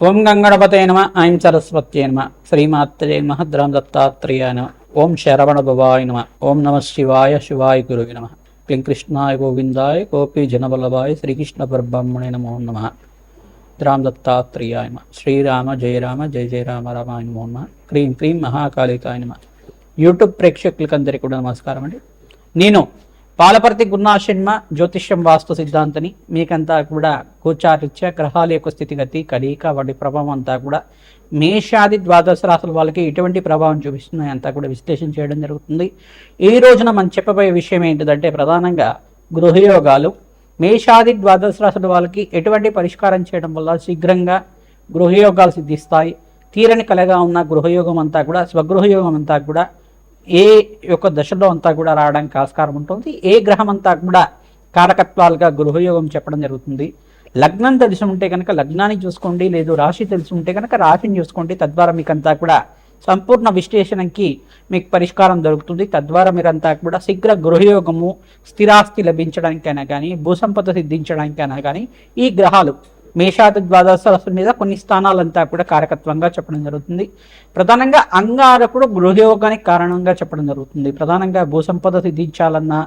ఓం గంగణపతే నమ. ఐం సరస్వత్యే నమ. శ్రీమాత్రే నమ. ద్రాం దత్తాత్రేయాయ నమ. ఓం శరవణ భవాయ నమ. ఓం నమ శివాయ శివాయ గురువే నమ. క్లీం కృష్ణాయ గోవిందాయ గోపీ జనవల్లభాయ శ్రీకృష్ణ పరబ్రహ్మణే నమో నమ. ద్రాం దత్తాత్రేయాయ నమ. శ్రీరామ జయ రామ జయ జయ రామ రామాయ నమో నమ. క్రీం క్రీం మహాకాళికాయ నమ. యూట్యూబ్ ప్రేక్షకులకందరికీ కూడా నమస్కారం అండి. నేను పాలపర్తి గురునాశన్మ జ్యోతిష్యం వాస్తు సిద్ధాంతని మీకంతా కూడా గోచారిత్య గ్రహాల యొక్క స్థితిగతి కలయిక వాటి ప్రభావం అంతా కూడా మేషాది ద్వాదశ రాశుల వాళ్ళకి ఎటువంటి ప్రభావం చూపిస్తున్నాయి అంతా కూడా విశ్లేషణ చేయడం జరుగుతుంది. ఈ రోజున మనం చెప్పబోయే విషయం ఏంటిదంటే ప్రధానంగా గృహయోగాలు మేషాది ద్వాదశ రాశుల వాళ్ళకి ఎటువంటి పరిష్కారం చేయడం వల్ల శీఘ్రంగా గృహయోగాలు సిద్ధిస్తాయి. తీరని కలగా ఉన్న గృహయోగం అంతా కూడా స్వగృహయోగం అంతా కూడా ఏ యొక్క దశలో అంతా కూడా రావడానికి ఆస్కారం ఉంటుంది. ఏ గ్రహం అంతా కూడా కారకత్వాలుగా గృహయోగం చెప్పడం జరుగుతుంది. లగ్నం తెలిసి ఉంటే కనుక లగ్నాన్ని చూసుకోండి, లేదు రాశి తెలిసి ఉంటే కనుక రాశిని చూసుకోండి. తద్వారా మీకంతా కూడా సంపూర్ణ విశ్లేషణకి మీకు పరిష్కారం దొరుకుతుంది. తద్వారా మీరంతా కూడా శీఘ్ర గృహయోగము స్థిరాస్తి లభించడానికైనా కానీ భూసంపద సిద్ధించడానికైనా కానీ ఈ గ్రహాలు మేషాది ద్వాదశ రాశుల మీద కొన్ని స్థానాలంతా కూడా కారకత్వంగా చెప్పడం జరుగుతుంది. ప్రధానంగా అంగారకుడు గృహయోగానికి కారణంగా చెప్పడం జరుగుతుంది. ప్రధానంగా భూసంపద సిద్ధించాలన్నా,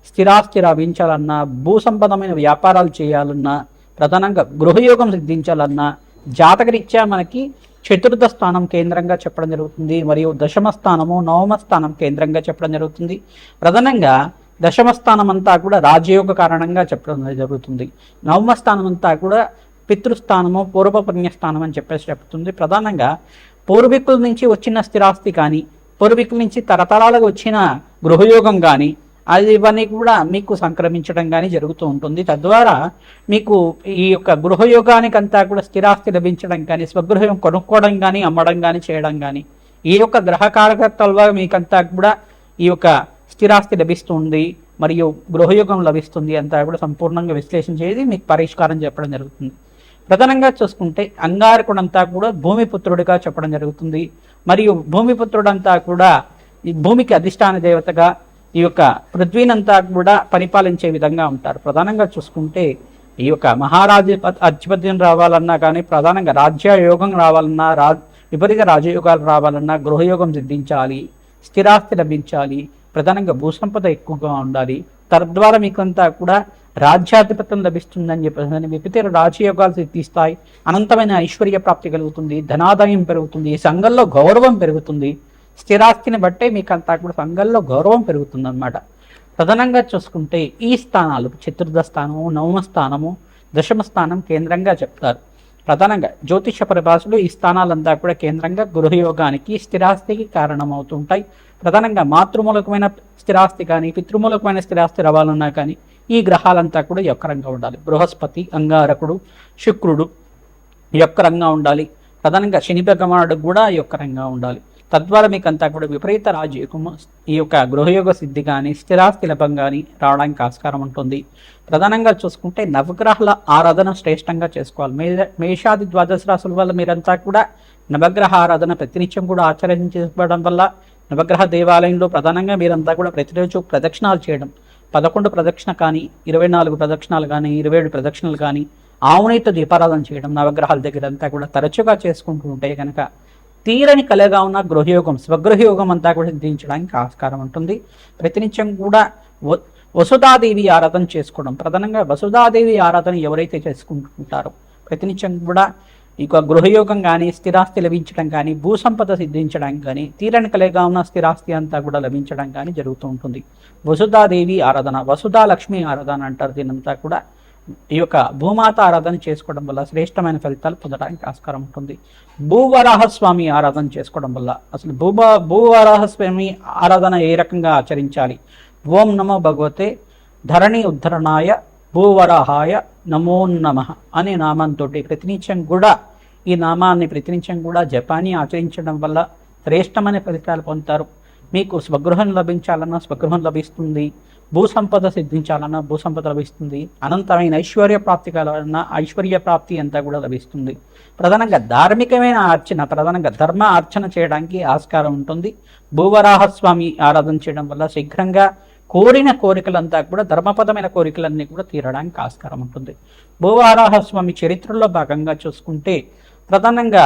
స్థిరాస్తి లభించాలన్నా, భూసంపదమైన వ్యాపారాలు చేయాలన్నా, ప్రధానంగా గృహయోగం సిద్ధించాలన్నా జాతకరీత్యా మనకి చతుర్థ స్థానం కేంద్రంగా చెప్పడం జరుగుతుంది. మరియు దశమ స్థానము నవమ స్థానం కేంద్రంగా చెప్పడం జరుగుతుంది. ప్రధానంగా దశమ స్థానం అంతా కూడా రాజయోగ కారణంగా చెప్పడం జరుగుతుంది. నవమ స్థానం అంతా కూడా పితృస్థానము పూర్వ పుణ్యస్థానం అని చెప్తుంది. ప్రధానంగా పూర్వీకుల నుంచి వచ్చిన స్థిరాస్తి కానీ పూర్వీకుల నుంచి తరతరాలకు వచ్చిన గృహయోగం కానీ అది ఇవన్నీ కూడా మీకు సంక్రమించడం కానీ జరుగుతూ ఉంటుంది. తద్వారా మీకు ఈ యొక్క గృహయోగానికి అంతా కూడా స్థిరాస్తి లభించడం కానీ స్వగృహం కొనుక్కోవడం కానీ అమ్మడం కానీ చేయడం కానీ ఈ యొక్క గ్రహకారకత్వాల మీకంతా కూడా ఈ యొక్క స్థిరాస్తి లభిస్తుంది మరియు గృహయోగం లభిస్తుంది అంతా కూడా సంపూర్ణంగా విశ్లేషణ చేసి మీకు పరిష్కారం చెప్పడం జరుగుతుంది. ప్రధానంగా చూసుకుంటే అంగారకుడంతా కూడా భూమిపుత్రుడిగా చెప్పడం జరుగుతుంది. మరియు భూమిపుత్రుడంతా కూడా ఈ భూమికి అధిష్టాన దేవతగా ఈ యొక్క పృథ్వీనంతా కూడా పరిపాలించే విధంగా ఉంటారు. ప్రధానంగా చూసుకుంటే ఈ యొక్క అధిపత్యం రావాలన్నా కానీ ప్రధానంగా రాజ్యయోగం రావాలన్నా విపరీత రాజయోగాలు రావాలన్నా గృహయోగం సిద్ధించాలి, స్థిరాస్తి లభించాలి, ప్రధానంగా భూసంపద ఎక్కువగా ఉండాలి. తద్వారా మీకంతా కూడా రాజ్యాధిపత్యం లభిస్తుందని చెప్పేసి విపరీత రాజయోగాలు సిద్ధిస్తాయి. అనంతమైన ఐశ్వర్య ప్రాప్తి కలుగుతుంది, ధనాదాయం పెరుగుతుంది, సంఘంలో గౌరవం పెరుగుతుంది. స్థిరాస్తిని బట్టే మీకంతా కూడా సంఘంలో గౌరవం పెరుగుతుంది అన్నమాట. ప్రధానంగా చూసుకుంటే ఈ స్థానాలు చతుర్థ స్థానము, నవమ స్థానము, దశమ స్థానం కేంద్రంగా చెప్తారు. ప్రధానంగా జ్యోతిష పరిభాషలు ఈ స్థానాలంతా కూడా కేంద్రంగా గృహయోగానికి స్థిరాస్తికి కారణమవుతుంటాయి. ప్రధానంగా మాతృమూలకమైన స్థిరాస్తి కానీ పితృమూలకమైన స్థిరాస్తి రావాలన్నా కానీ ఈ గ్రహాలంతా కూడా యొక్కరంగా ఉండాలి. బృహస్పతి, అంగారకుడు, శుక్రుడు యొక్కరంగా ఉండాలి. ప్రధానంగా శని భగవానుడు కూడా యొక్కరంగా ఉండాలి. తద్వారా మీకు అంతా కూడా విపరీత రాజయోగము ఈ యొక్క గృహయోగ సిద్ధి కానీ స్థిరాస్తి లభం కానీ రావడానికి ఆస్కారం ఉంటుంది. ప్రధానంగా చూసుకుంటే నవగ్రహాల ఆరాధన శ్రేష్టంగా చేసుకోవాలి. మేషాది ద్వాదశ రాశుల వల్ల మీరంతా కూడా నవగ్రహ ఆరాధన ప్రతినిత్యం కూడా ఆచరించడం వల్ల నవగ్రహ దేవాలయంలో ప్రధానంగా మీరంతా కూడా ప్రతిరోజు ప్రదక్షిణాలు చేయడం, 11 ప్రదక్షిణ కానీ 24 ప్రదక్షిణాలు కానీ 27 ప్రదక్షిణలు కానీ ఆవునేతో దీపారాధన చేయడం నవగ్రహాల దగ్గర అంతా కూడా తరచుగా చేసుకుంటూ ఉంటే కనుక తీరని కలగా ఉన్న గృహయోగం స్వగృహయోగం అంతా కూడా సిద్ధించడానికి ఆస్కారం ఉంటుంది. ప్రతినిత్యం కూడా వసుధాదేవి ఆరాధన చేసుకోవడం, ప్రధానంగా వసుధాదేవి ఆరాధన ఎవరైతే చేసుకుంటుంటారో ప్రతినిత్యం కూడా ఈ గృహయోగం కానీ స్థిరాస్తి లభించడం కానీ భూసంపద సిద్ధించడానికి కానీ తీరని కలగా ఉన్న స్థిరాస్తి అంతా కూడా లభించడం కానీ జరుగుతూ ఉంటుంది. వసుధాదేవి ఆరాధన, వసుధా లక్ష్మి ఆరాధన అంటారు. దీనంతా కూడా ఈ యొక్క భూమాత ఆరాధన చేసుకోవడం వల్ల శ్రేష్టమైన ఫలితాలు పొందడానికి ఆస్కారం ఉంటుంది. భూవరాహస్వామి ఆరాధన చేసుకోవడం వల్ల అసలు భూవరాహస్వామి ఆరాధన ఏ రకంగా ఆచరించాలి? ఓం నమో భగవతే ధరణి ఉద్ధరణాయ భూవరాహాయ నమో నమః అనే నామంతో ప్రతినిత్యం కూడా ఈ నామాన్ని ప్రతినిత్యం కూడా జపాన్ని ఆచరించడం వల్ల శ్రేష్టమైన ఫలితాలు పొందుతారు. మీకు స్వగృహం లభించాలన్నా స్వగృహం లభిస్తుంది, భూసంపద సిద్ధించాలన్నా భూసంపద లభిస్తుంది, అనంతమైన ఐశ్వర్య ప్రాప్తి కావాలన్నా ఐశ్వర్య ప్రాప్తి అంతా కూడా లభిస్తుంది. ప్రధానంగా ధార్మికమైన అర్చన, ప్రధానంగా ధర్మ అర్చన చేయడానికి ఆస్కారం ఉంటుంది. భూవరాహస్వామి ఆరాధన చేయడం వల్ల శీఘ్రంగా కోరిన కోరికలంతా కూడా ధర్మపదమైన కోరికలన్నీ కూడా తీరడానికి ఆస్కారం ఉంటుంది. భూవరాహస్వామి చరిత్రలో భాగంగా చూసుకుంటే ప్రధానంగా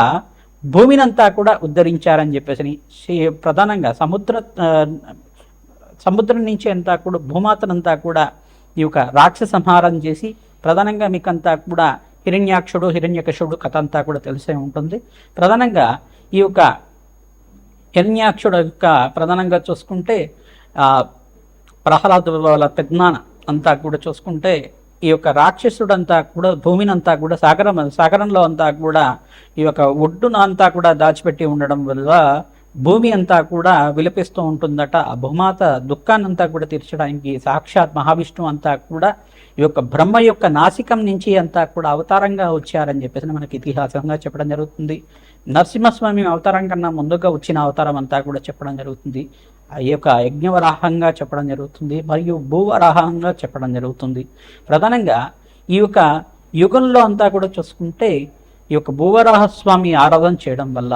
భూమినంతా కూడా ఉద్ధరించారని చెప్పేసి ప్రధానంగా సముద్రం నుంచి అంతా కూడా భూమాతనంతా కూడా ఈ యొక్క రాక్షస సంహారం చేసి ప్రధానంగా మీకంతా కూడా హిరణ్యాక్షుడు హిరణ్యకశుడు కథ అంతా కూడా తెలిసే ఉంటుంది. ప్రధానంగా ఈ యొక్క హిరణ్యాక్షుడు యొక్క ప్రధానంగా చూసుకుంటే ప్రహ్లాద వాళ్ళ పెద్దనాన్న అంతా కూడా చూసుకుంటే ఈ యొక్క రాక్షసుడంతా కూడా భూమినంతా కూడా సాగరంలో అంతా కూడా ఈ యొక్క ఒడ్డున అంతా కూడా దాచిపెట్టి ఉండడం వల్ల భూమి అంతా కూడా విలపిస్తూ ఉంటుందట. ఆ భూమాత దుఃఖాన్నంతా కూడా తీర్చడానికి సాక్షాత్ మహావిష్ణువు అంతా కూడా ఈ యొక్క బ్రహ్మ యొక్క నాసికం నుంచి అంతా కూడా అవతారంగా వచ్చారని చెప్పేసి మనకి ఇతిహాసంగా చెప్పడం జరుగుతుంది. నరసింహస్వామి అవతారం కన్నా ముందుగా వచ్చిన అవతారం అంతా కూడా చెప్పడం జరుగుతుంది. ఈ యొక్క యజ్ఞవరాహంగా చెప్పడం జరుగుతుంది, మరియు భూవరాహంగా చెప్పడం జరుగుతుంది. ప్రధానంగా ఈ యొక్క యుగంలో అంతా కూడా చూసుకుంటే ఈ యొక్క భూవరాహస్వామి ఆరాధన చేయడం వల్ల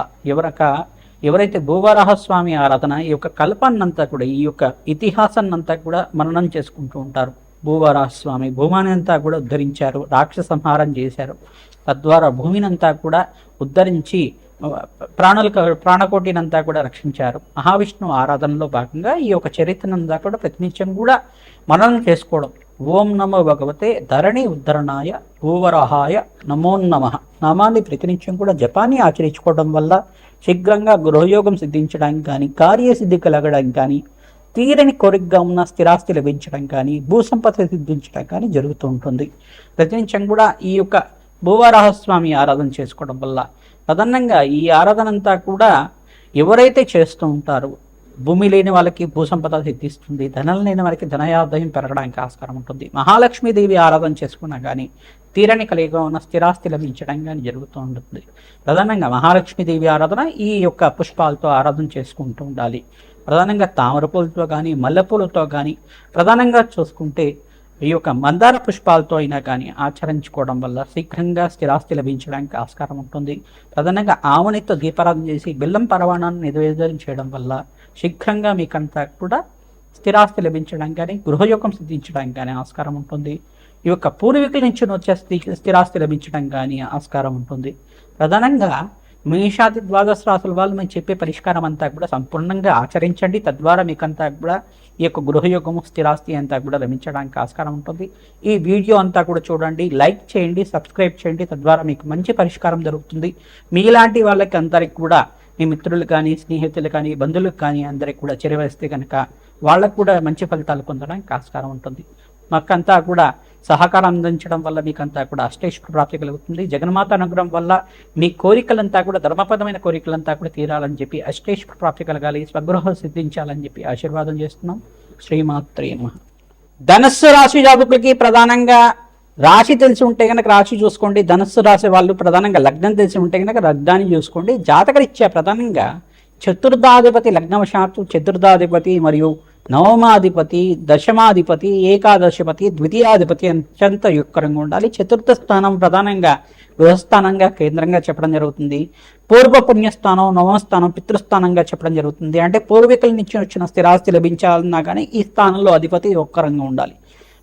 ఎవరైతే భూవరాహస్వామి ఆరాధన ఈ యొక్క కల్పాన్నంతా కూడా ఈ యొక్క ఇతిహాసాన్నంతా కూడా మననం చేసుకుంటూ ఉంటారు. భూవరాహస్వామి భూమాని అంతా కూడా ఉద్ధరించారు, రాక్షస సంహారం చేశారు. తద్వారా భూమినంతా కూడా ఉద్ధరించి ప్రాణకోటినంతా కూడా రక్షించారు. మహావిష్ణువు ఆరాధనలో భాగంగా ఈ యొక్క చరిత్రనంతా కూడా ప్రతినిత్యం కూడా మననం చేసుకోవడం. ఓం నమో భగవతే ధరణి ఉద్ధరణాయ భూవరాహాయ నమోన్నమ నామాన్ని ప్రతినిత్యం కూడా జపాన్ని ఆచరించుకోవడం వల్ల శీఘ్రంగా గృహయోగం సిద్ధించడానికి కానీ, కార్యసిద్ధి కలగడానికి కానీ, తీరని కోరికగా ఉన్న స్థిరాస్తి లభించడం కానీ, భూసంపద సిద్ధించడం కానీ జరుగుతూ ఉంటుంది. ప్రతినిత్యం కూడా ఈ యొక్క భూవరాహస్వామి ఆరాధన చేసుకోవడం వల్ల ప్రధానంగా ఈ ఆరాధన అంతా కూడా ఎవరైతే చేస్తూ ఉంటారో భూమి లేని వాళ్ళకి భూసంపద సిద్ధిస్తుంది, ధనం లేని వారికి ధనయాదాయం పెరగడానికి ఆస్కారం ఉంటుంది. మహాలక్ష్మీదేవి ఆరాధన చేసుకున్నా కానీ తీరని కలిగిగా ఉన్న స్థిరాస్తి లభించడం కానీ జరుగుతూ ఉంటుంది. ప్రధానంగా మహాలక్ష్మీదేవి ఆరాధన ఈ యొక్క పుష్పాలతో ఆరాధన చేసుకుంటూ ఉండాలి. ప్రధానంగా తామర పూలతో కానీ, మల్లెపూలతో కానీ, ప్రధానంగా చూసుకుంటే ఈ యొక్క మందార పుష్పాలతో అయినా కానీ ఆచరించుకోవడం వల్ల శీఘ్రంగా స్థిరాస్తి లభించడానికి ఆస్కారం ఉంటుంది. ప్రధానంగా ఆవునితో దీపారాధన చేసి బెల్లం పరవాణాన్ని నివేదన చేయడం వల్ల శీఘ్రంగా మీకంతా కూడా స్థిరాస్తి లభించడానికి కానీ, గృహయోగం సిద్ధించడానికి కానీ ఆస్కారం ఉంటుంది. ఈ యొక్క పూర్వీకుల నుంచి వచ్చే స్థిరాస్తి లభించడం కానీ ఆస్కారం ఉంటుంది. ప్రధానంగా మేషాది ద్వాదశ రాశుల వాళ్ళు మేము చెప్పే పరిష్కారం అంతా కూడా సంపూర్ణంగా ఆచరించండి. తద్వారా మీకంతా కూడా ఈ యొక్క గృహయోగము స్థిరాస్తి అంతా కూడా లభించడానికి ఆస్కారం ఉంటుంది. ఈ వీడియో అంతా కూడా చూడండి, లైక్ చేయండి, సబ్స్క్రైబ్ చేయండి. తద్వారా మీకు మంచి పరిష్కారం దొరుకుతుంది. మీలాంటి వాళ్ళకి అందరికి కూడా మీ మిత్రులు కానీ, స్నేహితులు కానీ, బంధువులకు కానీ అందరికి కూడా చేరవేస్తే కనుక వాళ్ళకు కూడా మంచి ఫలితాలు పొందడానికి ఆస్కారం ఉంటుంది. మాకంతా కూడా సహకారం అందించడం వల్ల మీకంతా కూడా అష్టైశ్వర ప్రాప్తి కలుగుతుంది. జగన్మాత అనుగ్రహం వల్ల మీ కోరికలంతా కూడా ధర్మపదమైన కోరికలంతా కూడా తీరాలని చెప్పి అష్టైశ్వర ప్రాప్తి కలగాలి, స్వగృహం సిద్ధించాలని చెప్పి ఆశీర్వాదం చేస్తున్నాం. శ్రీమాత్రే నమః. ధనస్సు రాశి జాతకులకి ప్రధానంగా రాశి తెలిసి ఉంటే కనుక రాశి చూసుకోండి. ధనస్సు రాశి వాళ్ళు ప్రధానంగా లగ్నం తెలిసి ఉంటే కనుక లగ్నాన్ని చూసుకోండి. జాతకరీత్యా ప్రధానంగా చతుర్థాధిపతి లగ్నవశాత్తు చతుర్థాధిపతి మరియు నవమాధిపతి, దశమాధిపతి, ఏకాదశపతి, ద్వితీయాధిపతి అత్యంత యుక్కరంగా ఉండాలి. చతుర్థ స్థానం ప్రధానంగా గృహస్థానంగా కేంద్రంగా చెప్పడం జరుగుతుంది. పూర్వ పుణ్యస్థానం, నవమస్థానం పితృస్థానంగా చెప్పడం జరుగుతుంది. అంటే పూర్వీకుల నుంచి వచ్చిన స్థిరాస్తి లభించాలన్నా కానీ ఈ స్థానంలో అధిపతి యొక్కరంగా ఉండాలి.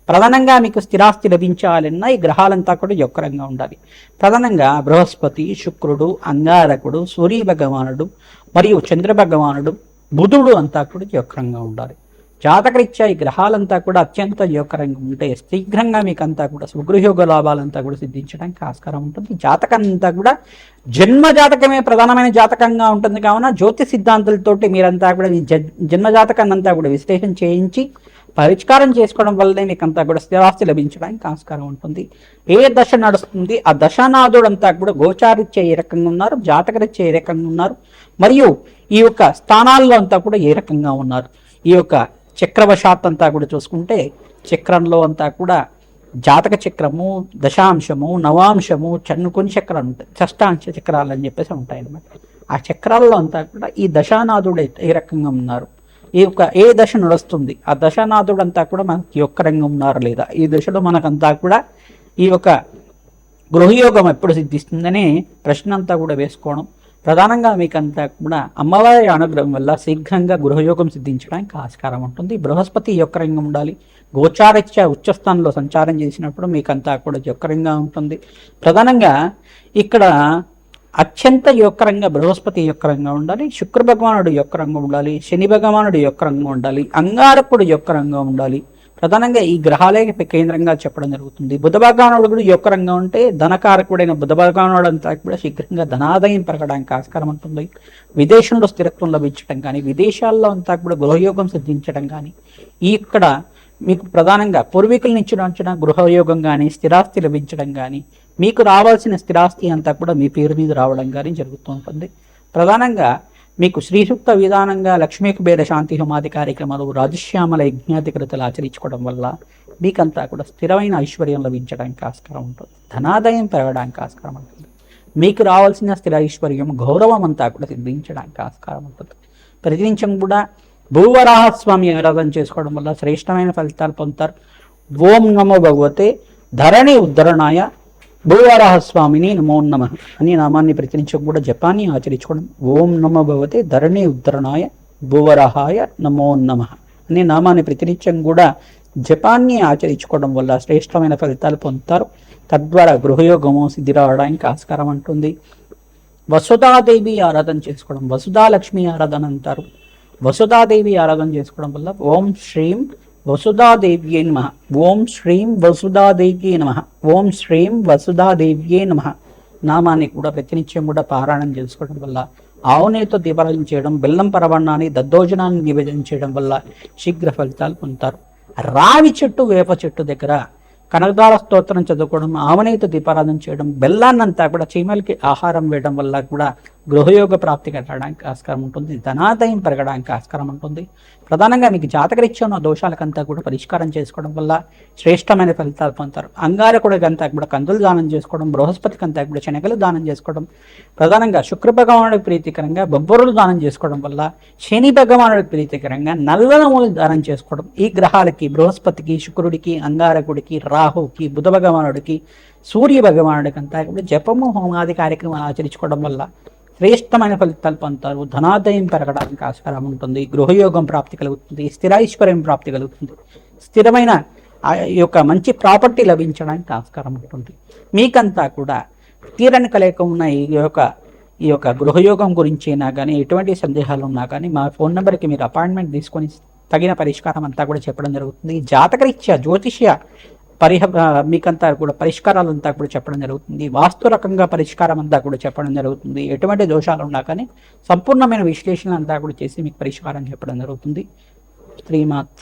ప్రధానంగా మీకు స్థిరాస్తి లభించాలన్నా ఈ గ్రహాలంతా కూడా యొక్కరంగా ఉండాలి. ప్రధానంగా బృహస్పతి, శుక్రుడు, అంగారకుడు, సూర్య భగవానుడు మరియు చంద్ర భగవానుడు, బుధుడు అంతా కూడా యొక్కరంగా ఉండాలి. జాతకరీత్యా ఈ గ్రహాలంతా కూడా అత్యంత యోగకరంగా ఉంటే శీఘ్రంగా మీకంతా కూడా సుగృహయోగ లాభాలంతా కూడా సిద్ధించడానికి ఆస్కారం ఉంటుంది. జాతకం అంతా కూడా జన్మ జాతకమే ప్రధానమైన జాతకంగా ఉంటుంది. కావున జ్యోతిష్ సిద్ధాంతాలతోటి మీరంతా కూడా ఈ జన్మ జాతకాన్ని అంతా కూడా విశ్లేషణ చేయించి పరిష్కారం చేసుకోవడం వల్లనే మీకంతా కూడా స్థిరాస్తి లభించడానికి ఆస్కారం ఉంటుంది. ఏ దశ నడుస్తుంది, ఆ దశానాథుడు అంతా కూడా గోచారిత్య ఏ రకంగా ఉన్నారు, జాతకరీత్య ఏ రకంగా ఉన్నారు, మరియు ఈ యొక్క స్థానాల్లో అంతా కూడా ఏ రకంగా ఉన్నారు. ఈ యొక్క చక్రవశాత్ అంతా కూడా చూసుకుంటే చక్రంలో అంతా కూడా జాతక చక్రము, దశాంశము, నవాంశము, కొన్ని చక్రాలు ఉంటాయి, షష్టాంశ చక్రాలు అని చెప్పేసి ఉంటాయి అన్నమాట. ఆ చక్రాల్లో అంతా కూడా ఈ దశానాథుడు ఏ రకంగా ఉన్నారు, ఈ యొక్క ఏ దశ నడుస్తుంది, ఆ దశానాథుడు అంతా కూడా మనకి యొక్క రంగం ఉన్నారు లేదా, ఈ దశలో మనకంతా కూడా ఈ యొక్క గృహయోగం ఎప్పుడు సిద్ధిస్తుందనే ప్రశ్న అంతా కూడా వేసుకోవడం. ప్రధానంగా మీకంతా కూడా అమ్మవారి అనుగ్రహం వల్ల శీఘ్రంగా గృహయోగం సిద్ధించడానికి ఆస్కారం ఉంటుంది. బృహస్పతి యొక్కరంగా ఉండాలి. గోచారత్య ఉచ్చస్థానంలో సంచారం చేసినప్పుడు మీకంతా కూడా యొక్కరంగా ఉంటుంది. ప్రధానంగా ఇక్కడ అత్యంత యొక్కరంగా బృహస్పతి యొక్కరంగా ఉండాలి, శుక్ర భగవానుడు యొక్కరంగా ఉండాలి, శని భగవానుడు యొక్కరంగా ఉండాలి, అంగారకుడు యొక్కరంగా ఉండాలి. ప్రధానంగా ఈ గ్రహాలే కేంద్రంగా చెప్పడం జరుగుతుంది. బుధ భగవానుడు కూడా యొక్కరంగా ఉంటే ధనకారకుడైన బుధ భగవానుడు అంతా కూడా శీఘ్రంగా ధనాదాయం పెరగడానికి ఆస్కారం ఉంటుంది. విదేశంలో స్థిరత్వం లభించడం కానీ, విదేశాల్లో అంతా కూడా గృహయోగం సిద్ధించడం కానీ, ఇక్కడ మీకు ప్రధానంగా పూర్వీకుల నుంచి వచ్చిన గృహయోగం కానీ, స్థిరాస్తి లభించడం కానీ, మీకు రావాల్సిన స్థిరాస్తి అంతా కూడా మీ పేరు మీద రావడం కానీ జరుగుతూ ఉంటుంది. ప్రధానంగా మీకు శ్రీసూక్త విధానంగా లక్ష్మీ కుబేర శాంతి హోమాది కార్యక్రమాలు, రాజశ్యామల యజ్ఞాధికృతలు ఆచరించుకోవడం వల్ల మీకంతా కూడా స్థిరమైన ఐశ్వర్యం లభించడానికి ఆస్కారం ఉంటుంది. ధనాదాయం పెరగడానికి ఆస్కారం ఉంటుంది. మీకు రావాల్సిన స్థిర ఐశ్వర్యం, గౌరవం అంతా కూడా సిద్ధించడానికి ఆస్కారం ఉంటుంది. ప్రతినిత్యం కూడా భూవరాహస్వామి ఆరాధన చేసుకోవడం వల్ల శ్రేష్టమైన ఫలితాలు పొందుతారు. ఓం నమో భగవతే ధరణి ఉద్ధరణాయ భూవరాహస్వామిని నమో నమ అనే నామాన్ని ప్రతినిత్యం కూడా జపాన్ని ఆచరించుకోవడం. ఓం నమో భగవతే ధరణి ఉద్ధరణాయ భూవరాహాయ నమో నమ అనే నామాన్ని ప్రతినిత్యం కూడా జపాన్ని ఆచరించుకోవడం వల్ల శ్రేష్టమైన ఫలితాలు పొందుతారు. తద్వారా గృహయోగము సిద్ధి రావడానికి ఆస్కారం ఉంటుంది. వసుధాదేవి ఆరాధన చేసుకోవడం, వసుధాలక్ష్మి ఆరాధన అంటారు. వసుధాదేవి ఆరాధన చేసుకోవడం వల్ల ఓం శ్రీం వసుధాదేవ్యే నమ, ఓం శ్రీం వసుధాదేవ్యే నమ, ఓం శ్రీం వసుధాదేవ్యే నమ నామాన్ని కూడా ప్రతినిత్యం కూడా పారాయణం చేసుకోవడం వల్ల, ఆవునేతో దీపారాధన చేయడం, బెల్లం పరవన్నాన్ని దద్దోజనాన్ని నివేదన చేయడం వల్ల శీఘ్ర ఫలితాలు పొందుతారు. రావి చెట్టు, వేప చెట్టు దగ్గర కనకదార స్తోత్రం చదువుకోవడం, ఆవనేతో దీపారాధన చేయడం, బెల్లాన్నంతా కూడా చీమలకి ఆహారం వేయడం వల్ల కూడా గృహయోగ ప్రాప్తి కలగడానికి ఆస్కారం ఉంటుంది. ధనాదాయం పెరగడానికి ఆస్కారం ఉంటుంది. ప్రధానంగా మీకు జాతకరీత్యా ఉన్న దోషాలకంతా కూడా పరిష్కారం చేసుకోవడం వల్ల శ్రేష్టమైన ఫలితాలు పొందుతారు. అంగారకుడికి అంతా కూడా కందులు దానం చేసుకోవడం, బృహస్పతికి అంతా కూడా శనగలు దానం చేసుకోవడం, ప్రధానంగా శుక్ర భగవానుడికి ప్రీతికరంగా బొబ్బరులు దానం చేసుకోవడం వల్ల, శని భగవానుడికి ప్రీతికరంగా నల్లనములు దానం చేసుకోవడం, ఈ గ్రహాలకి బృహస్పతికి, శుక్రుడికి, అంగారకుడికి, రాహుకి, బుధ భగవానుడికి, సూర్య భగవానుడికి అంతా కూడా జపము హోమాది కార్యక్రమాలు ఆచరించుకోవడం వల్ల శ్రేష్టమైన ఫలితాలు పొందుతారు. ధనాదాయం పెరగడానికి ఆస్కారం ఉంటుంది. గృహయోగం ప్రాప్తి కలుగుతుంది. స్థిరైశ్వర్యం ప్రాప్తి కలుగుతుంది. స్థిరమైన ఈ యొక్క మంచి ప్రాపర్టీ లభించడానికి ఆస్కారం ఉంటుంది. మీకంతా కూడా తీరని కలయిక ఉన్న ఈ యొక్క గృహయోగం గురించి అయినా కానీ, ఎటువంటి సందేహాలు ఉన్నా కానీ మా ఫోన్ నెంబర్కి మీరు అపాయింట్మెంట్ తీసుకొని తగిన పరిష్కారం అంతా కూడా చెప్పడం జరుగుతుంది. జాతకరీత్యా జ్యోతిష్య మీకంతా కూడా పరిష్కారాలంతా కూడా చెప్పడం జరుగుతుంది. వాస్తు రకంగా పరిష్కారం అంతా కూడా చెప్పడం జరుగుతుంది. ఎటువంటి దోషాలు ఉన్నా కానీ సంపూర్ణమైన విశ్లేషణ అంతా కూడా చేసి మీకు పరిష్కారం చెప్పడం జరుగుతుంది. శ్రీమాత్